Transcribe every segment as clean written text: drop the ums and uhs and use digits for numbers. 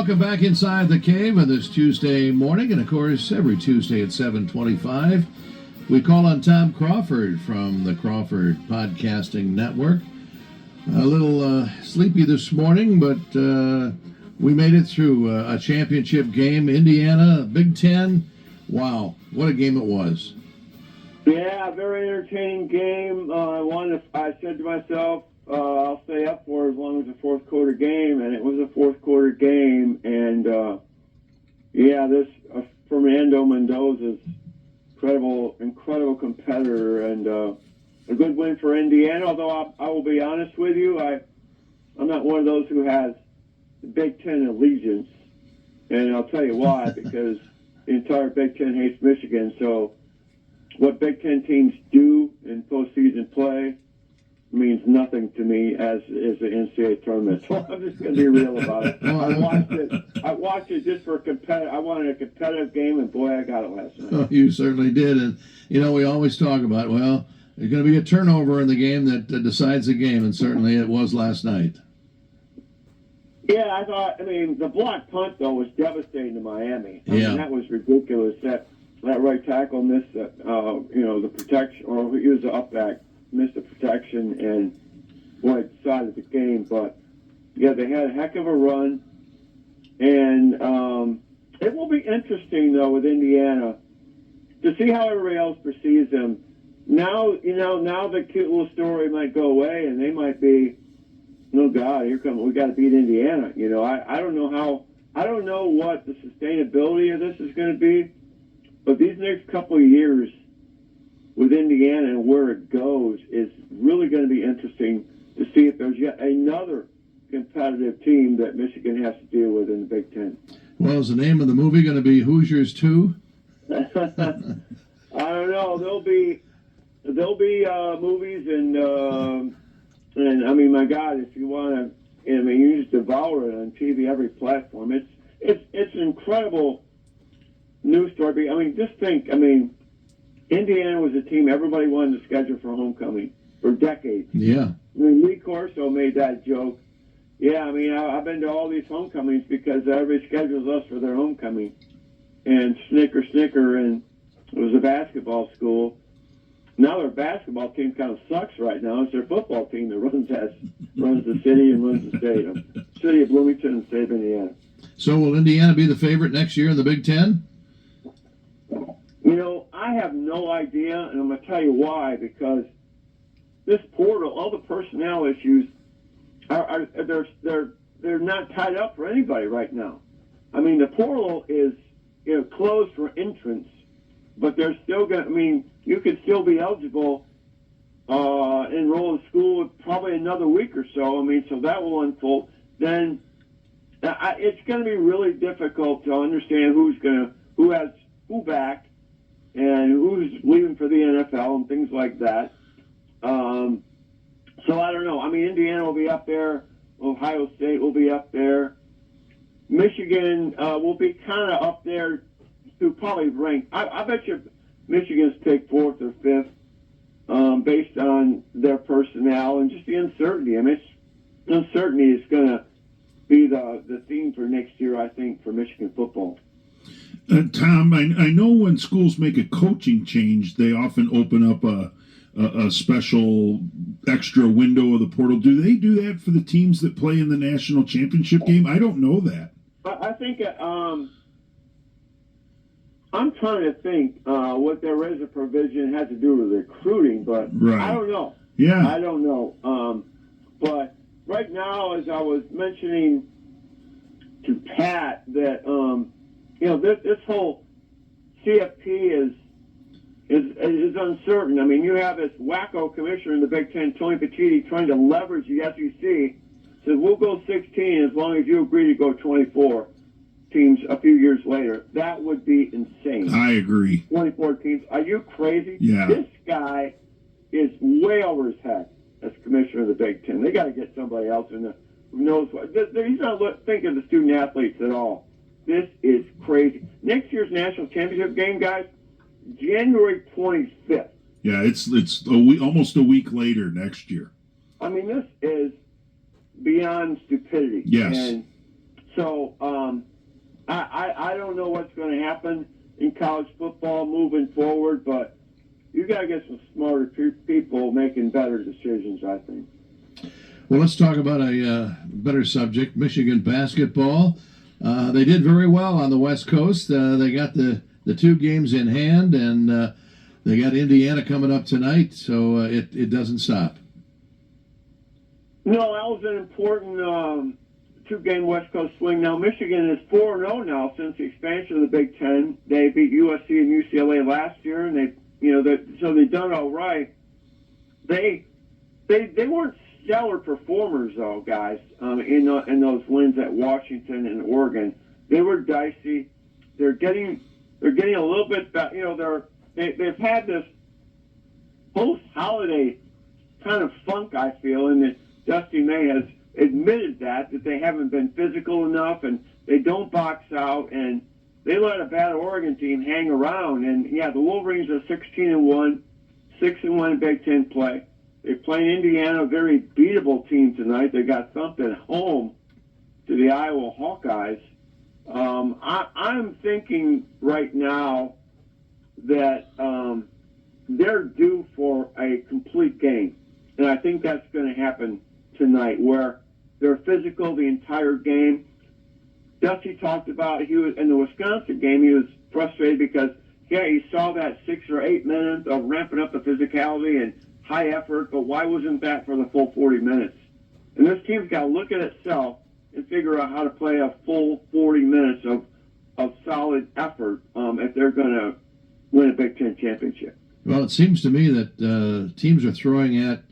welcome back inside the cave on this Tuesday morning, and of course every Tuesday at 7:25 we call on Tom Crawford from the Crawford Podcasting Network. A little sleepy this morning, but we made it through a championship game. Indiana, Big Ten. Wow, what a game it was. Yeah, very entertaining game. I said to myself, I'll stay up for as long as the fourth quarter game, and it was a fourth quarter game. And this Fernando Mendoza's incredible competitor, and a good win for Indiana. Although I will be honest with you, I'm not one of those who has the Big Ten allegiance, and I'll tell you why. Because the entire Big Ten hates Michigan, so what Big Ten teams do in postseason play means nothing to me as the NCAA tournament. So I'm just going to be real about it. I watched it just for I wanted a competitive game, and boy, I got it last night. Oh, you certainly did. And, we always talk about, well, there's going to be a turnover in the game that decides the game, and certainly it was last night. Yeah, the block punt, though, was devastating to Miami. I mean, that was ridiculous. That right tackle missed the protection, or he was the up back, missed the protection, and boy, decided the game. But yeah, they had a heck of a run, and it will be interesting though with Indiana to see how everybody else perceives them. Now the cute little story might go away, and they might be, oh God, we got to beat Indiana. I don't know what the sustainability of this is going to be, but these next couple of years with Indiana and where it goes is really going to be interesting to see if there's yet another competitive team that Michigan has to deal with in the Big Ten. Well, is the name of the movie going to be Hoosiers 2? I don't know. There'll be movies and I mean, my God, if you want to, you just devour it on TV, every platform. It's an incredible news story. I mean, just think. Indiana was a team everybody wanted to schedule for homecoming for decades. Yeah. Lee Corso made that joke. Yeah, I've been to all these homecomings because everybody schedules us for their homecoming. And snicker, and it was a basketball school. Now their basketball team kind of sucks right now. It's their football team that runs the city and runs the stadium. City of Bloomington and state of Indiana. So will Indiana be the favorite next year in the Big Ten? I have no idea, and I'm going to tell you why. Because this portal, all the personnel issues, they're not tied up for anybody right now. The portal is closed for entrance, but they're still going. You could still be eligible, enroll in school probably another week or so. So that will unfold. Then it's going to be really difficult to understand who has who back, and who's leaving for the NFL and things like that. So I don't know. Indiana will be up there. Ohio State will be up there. Michigan will be kind of up there to probably rank. I bet you Michigan's picked fourth or fifth based on their personnel and just the uncertainty. Uncertainty is going to be the theme for next year, I think, for Michigan football. Tom, I know when schools make a coaching change, they often open up a special extra window of the portal. Do they do that for the teams that play in the national championship game? I don't know that. I think I'm trying to think what there is a provision has to do with recruiting, but right. I don't know. Yeah, I don't know. But right now, as I was mentioning to Pat, that this whole CFP is uncertain. You have this wacko commissioner in the Big Ten, Tony Petitti, trying to leverage the SEC. Says we'll go 16 as long as you agree to go 24 teams a few years later. That would be insane. I agree. 24 teams. Are you crazy? Yeah. This guy is way over his head as commissioner of the Big Ten. They got to get somebody else in there who knows what. He's not thinking of the student athletes at all. This is crazy. Next year's national championship game, guys, January 25th. Yeah, it's almost a week later next year. This is beyond stupidity. Yes. And So I don't know what's going to happen in college football moving forward, but you got to get some smarter people making better decisions, I think. Well, let's talk about a better subject, Michigan basketball. They did very well on the West Coast. They got the 2 games in hand, and they got Indiana coming up tonight, so it doesn't stop. No, that was an important 2-game West Coast swing. Now, Michigan is 4-0 now since the expansion of the Big Ten. They beat USC and UCLA last year, and so they've done all right. They weren't stellar performers, though, guys, in those wins at Washington and Oregon. They were dicey. They're getting a little bit better. They've had this post-holiday kind of funk, I feel, and that Dusty May has admitted that they haven't been physical enough and they don't box out, and they let a bad Oregon team hang around. And, yeah, the Wolverines are 16-1, 6-1 in Big Ten play. They're playing Indiana, a very beatable team tonight. They got thumped at home to the Iowa Hawkeyes. I'm thinking right now that they're due for a complete game. And I think that's going to happen tonight, where they're physical the entire game. Dusty talked about he was in the Wisconsin game. He was frustrated because, he saw that 6 or 8 minutes of ramping up the physicality and high effort, but why wasn't that for the full 40 minutes? And this team's got to look at itself and figure out how to play a full 40 minutes of solid effort if they're going to win a Big Ten championship. Well, it seems to me that teams are throwing at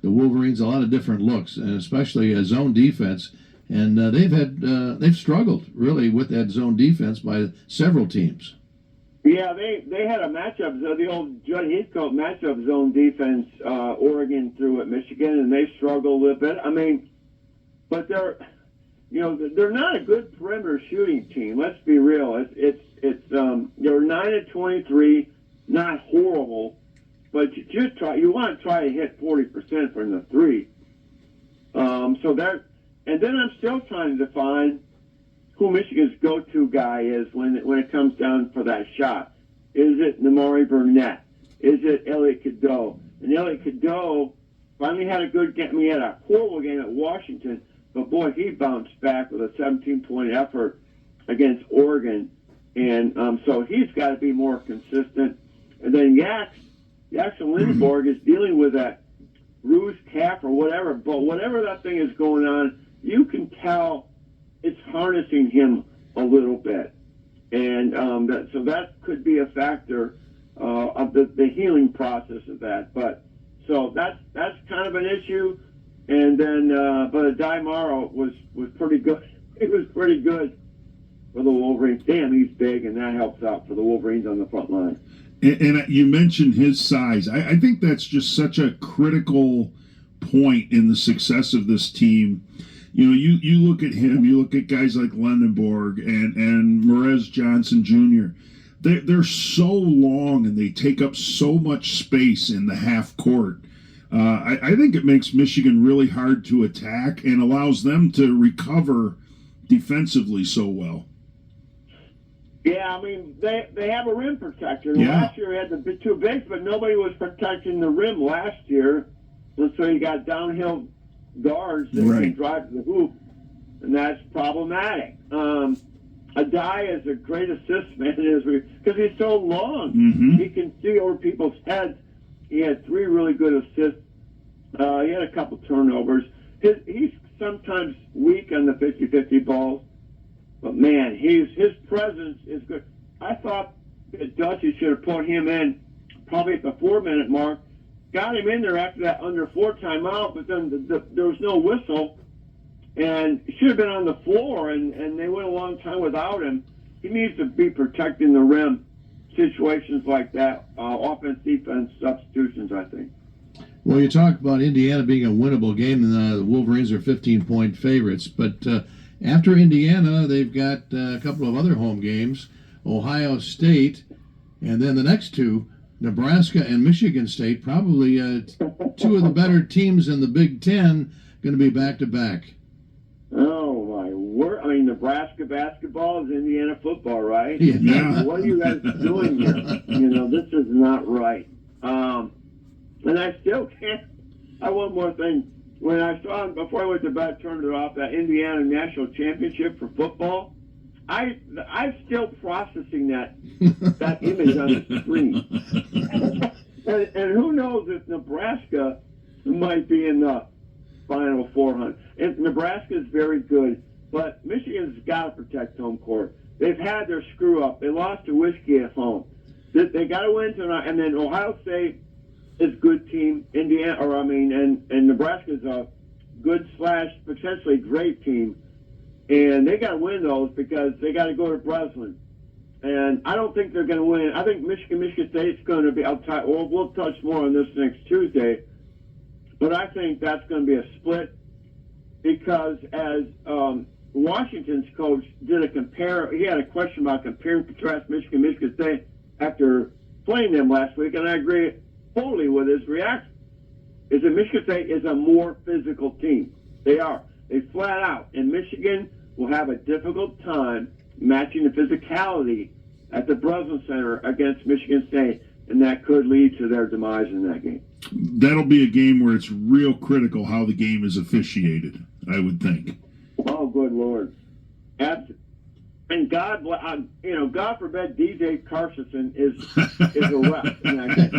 the Wolverines a lot of different looks, and especially a zone defense. And they've struggled really with that zone defense by several teams. Yeah, they had a matchup, the old Judd Heathcote matchup zone defense. Oregon threw at Michigan, and they struggled a little bit. I mean, but they're not a good perimeter shooting team. Let's be real. They're 9-23, not horrible, but you want to try to hit 40% from the 3. And then I'm still trying to define who Michigan's go-to guy is when it comes down for that shot. Is it Namari Burnett? Is it Elliot Cadeau? And Elliot Cadeau finally had a good game. I mean, he had a horrible game at Washington, but boy, he bounced back with a 17-point effort against Oregon. And so he's got to be more consistent. And then Jackson Lindenborg is dealing with that bruised calf or whatever, but whatever that thing is going on, you can tell it's harnessing him a little bit. And so that could be a factor of the healing process of that. But so that's kind of an issue. And then, but Adai Morrow was pretty good. He was pretty good for the Wolverines. Damn, he's big, and that helps out for the Wolverines on the front line. And you mentioned his size. I think that's just such a critical point in the success of this team. You look at him, you look at guys like Lindenborg and Merez Johnson Jr. They're so long and they take up so much space in the half court. I think it makes Michigan really hard to attack and allows them to recover defensively so well. Yeah, I mean, they have a rim protector. Yeah. Last year, he had the 2 bigs, but nobody was protecting the rim last year. And so you got downhill guards that can drive to the hoop, and that's problematic. Adai is a great assist man because he's so long. Mm-hmm. He can see over people's heads. He had 3 really good assists. He had a couple turnovers. He's sometimes weak on the 50-50 balls. But, man, his presence is good. I thought that Dusty should have put him in probably at the 4-minute mark, got him in there after that under 4 timeout, but then there was no whistle, and he should have been on the floor, and they went a long time without him. He needs to be protecting the rim, situations like that, offense, defense, substitutions, I think. Well, you talk about Indiana being a winnable game, and the Wolverines are 15-point favorites, but after Indiana, they've got a couple of other home games, Ohio State, and then the next 2, Nebraska and Michigan State, probably 2 of the better teams in the Big Ten, going to be back-to-back. Oh, my word. Nebraska basketball is Indiana football, right? Yeah. What are you guys doing here? This is not right. And I still can't. One more thing. When I saw him before I went to bed, turned it off, that Indiana national championship for football, I'm still processing that image on the screen. and who knows if Nebraska might be in the Final 400. And Nebraska is very good, but Michigan's got to protect home court. They've had their screw up. They lost to Whiskey at home. They got to win tonight. And then Ohio State is a good team. And Nebraska's a good / potentially great team. And they got to win those because they got to go to Breslin. And I don't think they're going to win. I think Michigan State's going to be. We'll touch more on this next Tuesday. But I think that's going to be a split because as Washington's coach he had a question about compare and contrast Michigan State after playing them last week, and I agree totally with his reaction. Is that Michigan State is a more physical team. They are. They flat out. And Michigan will have a difficult time matching the physicality at the Breslin Center against Michigan State, and that could lead to their demise in that game. That'll be a game where it's real critical how the game is officiated, I would think. Oh, good Lord. And God forbid DJ Carson is a ref in that game.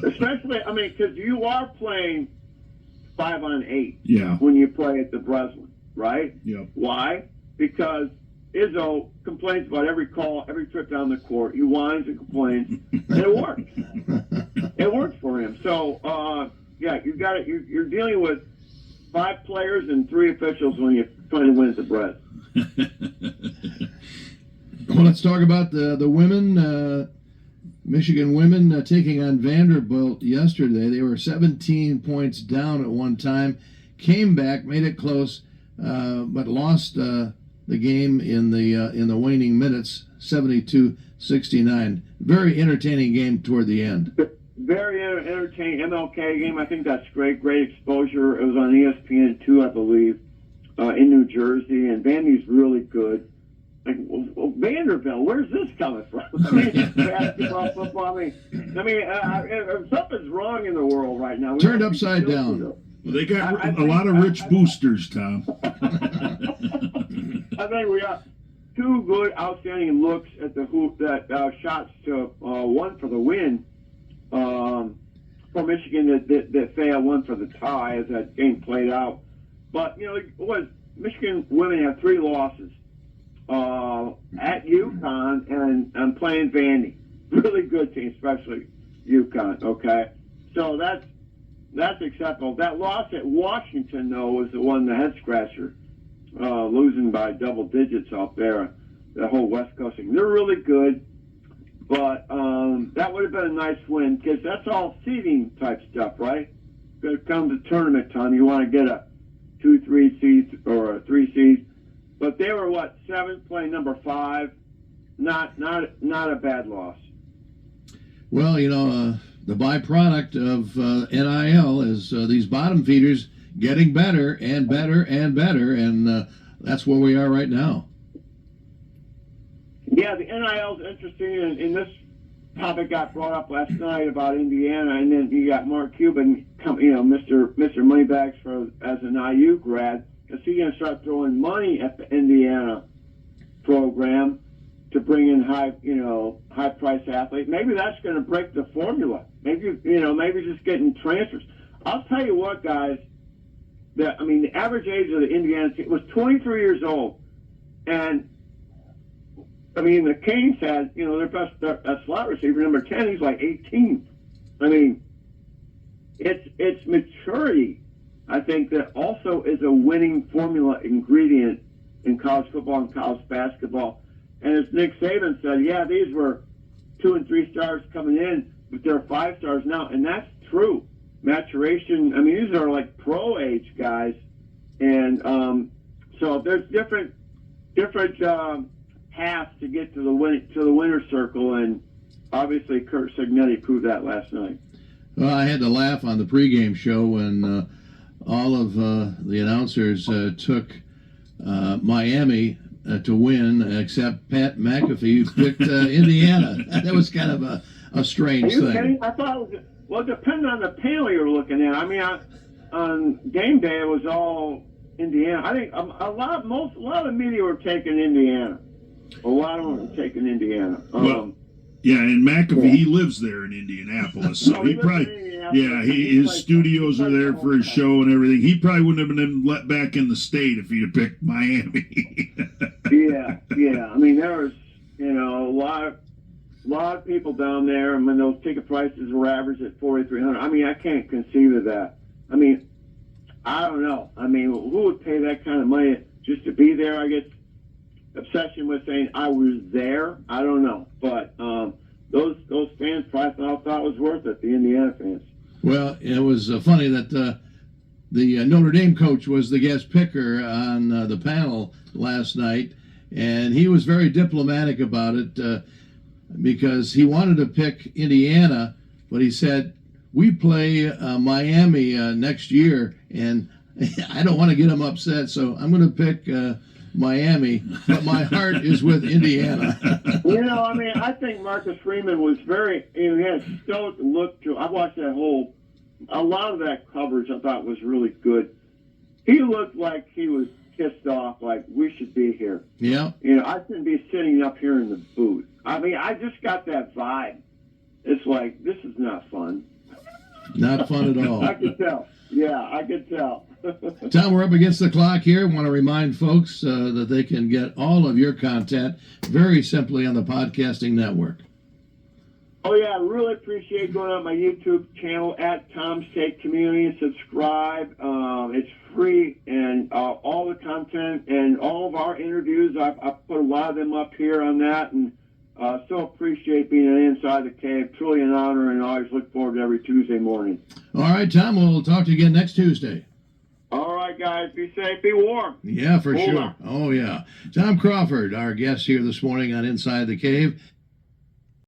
Especially, because you are playing 5-on-8 when you play at the Breslin, right? Yep. Why? Because Izzo complains about every call, every trip down the court. He whines and complains, and it works. It works for him. So, you got it. You're dealing with 5 players and 3 officials when you're trying to win at the Breslin. Well, let's talk about the women. Michigan women taking on Vanderbilt yesterday. They were 17 points down at one time, came back, made it close, but lost the game in the waning minutes, 72-69. Very entertaining game toward the end. Very entertaining MLK game. I think that's great exposure. It was on ESPN2, I believe, in New Jersey, and Vandy's really good. Vanderbilt, where's this coming from? Basketball, football. If something's wrong in the world right now. Turned upside down. Well, they got a lot of rich boosters, Tom. I think we got 2 good, outstanding looks at the hoop. That shots to one for the win for Michigan that failed, one for the tie as that game played out. But Michigan women have 3 losses. At UConn and playing Vandy. Really good team, especially UConn, okay? So that's acceptable. That loss at Washington, though, was the one, the head scratcher, losing by double digits out there, the whole West Coast thing. They're really good, but that would have been a nice win because that's all seeding type stuff, right? When it comes to tournament time, you want to get a 2-3 seed or a 3 seed. But they were 7th, playing number 5. Not a bad loss. Well, the byproduct of NIL is these bottom feeders getting better and better and better, and that's where we are right now. Yeah, the NIL is interesting, and this topic got brought up last night about Indiana, and then you got Mark Cuban, Mr. Moneybags as an IU grad. Is he going to start throwing money at the Indiana program to bring in high price athletes? Maybe that's going to break the formula. Maybe just getting transfers. I'll tell you what, guys. The average age of the Indiana team was 23 years old, and the Canes had their best slot receiver, number 10. He's like 18. It's maturity. I think that also is a winning formula ingredient in college football and college basketball. And as Nick Saban said, these were 2 and 3 stars coming in, but they're 5 stars now, and that's true. Maturation. These are like pro age guys, and so there's different paths to get to the winner's circle, and obviously Kurt Signetti proved that last night. Well, I had to laugh on the pregame show when all of the announcers took Miami to win, except Pat McAfee picked Indiana. That was kind of a strange Are you thing. kidding? I thought it was, well, depending on the panel you're looking at. I mean, on game day it was all Indiana. I think a lot of media were taking Indiana. A lot of them were taking Indiana. Well, yeah, and McAfee, he lives there in Indianapolis, so he probably, his studios are there for his show and everything. He probably wouldn't have been let back in the state if he'd have picked Miami. yeah. I mean, there was, a lot of people down there, and when those ticket prices were averaged at $4,300. I mean, I can't conceive of that. I mean, I don't know. I mean, who would pay that kind of money just to be there? I guess obsession with saying I was there. I don't know, but those fans probably thought it was worth it. The Indiana fans. Well, it was funny that the Notre Dame coach was the guest picker on the panel last night, and he was very diplomatic about it because he wanted to pick Indiana, but he said we play Miami next year, and I don't want to get him upset, so I'm going to pick Miami, but my heart is with Indiana. I mean, I think Marcus Freeman was very, he had a stoic look to. I watched a lot of that coverage. I thought was really good. He looked like he was pissed off, like we should be here. Yeah. I shouldn't be sitting up here in the booth. I mean, I just got that vibe. It's like this is not fun. Not fun at all. I could tell. Yeah, I could tell. Tom, we're up against the clock here. Want to remind folks that they can get all of your content very simply on the Podcasting Network. Oh, yeah, I really appreciate going on my YouTube channel at Tom's Take Community and subscribe. It's free, and all the content and all of our interviews, I put a lot of them up here on that, and so appreciate being inside the cave. Truly an honor, and always look forward to every Tuesday morning. All right, Tom, we'll talk to you again next Tuesday. All right, guys, be safe, be warm. Yeah, for Hold sure. on. Oh, yeah. Tom Crawford, our guest here this morning on Inside the Cave.